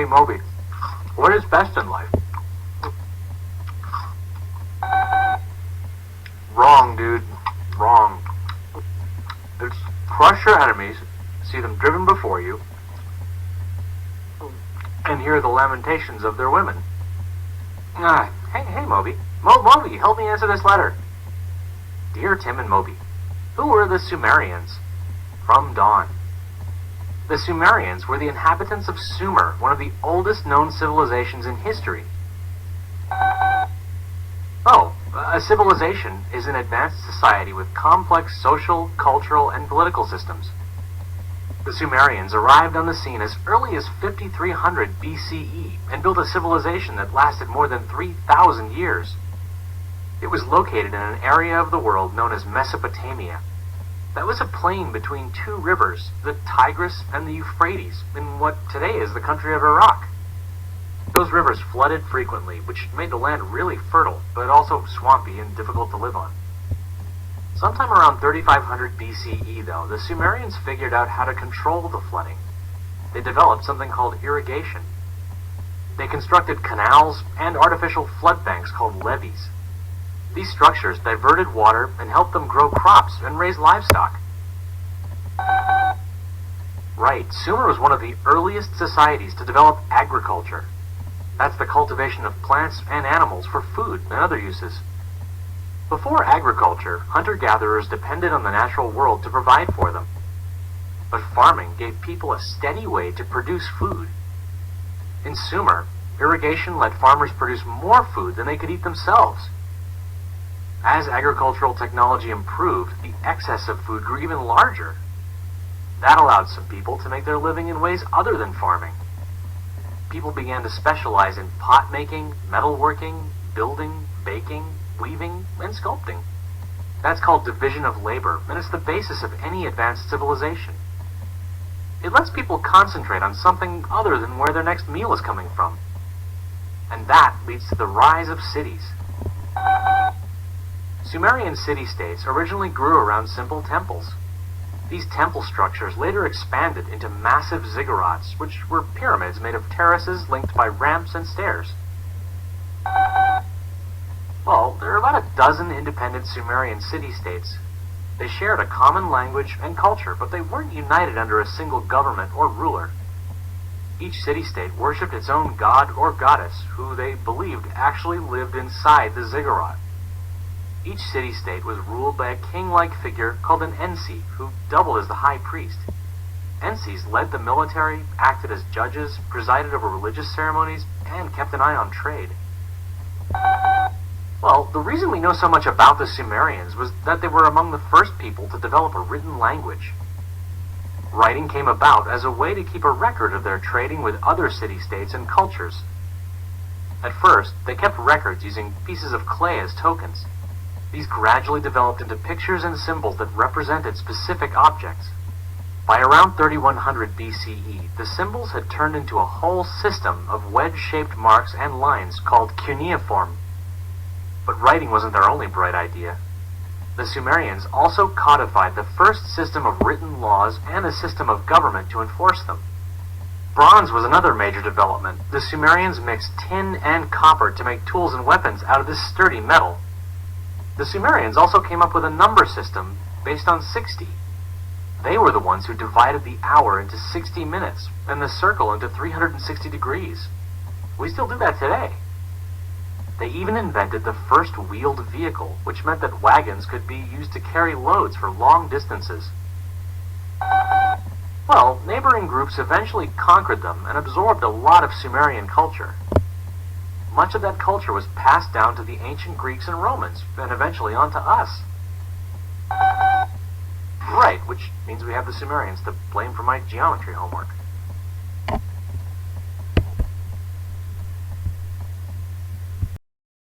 Hey Moby, what is best in life? Wrong, dude. Wrong. It's crush your enemies, see them driven before you, and hear the lamentations of their women. Hey Moby. Moby, help me answer this letter. Dear Tim and Moby, who were the Sumerians? From Dawn. The Sumerians were the inhabitants of Sumer, one of the oldest known civilizations in history. Oh, a civilization is an advanced society with complex social, cultural, and political systems. The Sumerians arrived on the scene as early as 5300 BCE and built a civilization that lasted more than 3,000 years. It was located in an area of the world known as Mesopotamia. That was a plain between two rivers, the Tigris and the Euphrates, in what today is the country of Iraq. Those rivers flooded frequently, which made the land really fertile, but also swampy and difficult to live on. Sometime around 3500 BCE, though, the Sumerians figured out how to control the flooding. They developed something called irrigation. They constructed canals and artificial flood banks called levees. These structures diverted water and helped them grow crops and raise livestock. Right, Sumer was one of the earliest societies to develop agriculture. That's the cultivation of plants and animals for food and other uses. Before agriculture, hunter-gatherers depended on the natural world to provide for them. But farming gave people a steady way to produce food. In Sumer, irrigation let farmers produce more food than they could eat themselves. As agricultural technology improved, the excess of food grew even larger. That allowed some people to make their living in ways other than farming. People began to specialize in pot making, metalworking, building, baking, weaving, and sculpting. That's called division of labor, and it's the basis of any advanced civilization. It lets people concentrate on something other than where their next meal is coming from. And that leads to the rise of cities. Sumerian city-states originally grew around simple temples. These temple structures later expanded into massive ziggurats, which were pyramids made of terraces linked by ramps and stairs. Well, there are about a dozen independent Sumerian city-states. They shared a common language and culture, but they weren't united under a single government or ruler. Each city-state worshipped its own god or goddess, who they believed actually lived inside the ziggurat. Each city-state was ruled by a king-like figure called an ensi, who doubled as the high priest. Ensis led the military, acted as judges, presided over religious ceremonies, and kept an eye on trade. Well, the reason we know so much about the Sumerians was that they were among the first people to develop a written language. Writing came about as a way to keep a record of their trading with other city-states and cultures. At first, they kept records using pieces of clay as tokens. These gradually developed into pictures and symbols that represented specific objects. By around 3100 BCE, the symbols had turned into a whole system of wedge-shaped marks and lines called cuneiform. But writing wasn't their only bright idea. The Sumerians also codified the first system of written laws and a system of government to enforce them. Bronze was another major development. The Sumerians mixed tin and copper to make tools and weapons out of this sturdy metal. The Sumerians also came up with a number system based on 60. They were the ones who divided the hour into 60 minutes and the circle into 360 degrees. We still do that today. They even invented the first wheeled vehicle, which meant that wagons could be used to carry loads for long distances. Well, neighboring groups eventually conquered them and absorbed a lot of Sumerian culture. Much of that culture was passed down to the ancient Greeks and Romans, and eventually on to us. Right, which means we have the Sumerians to blame for my geometry homework.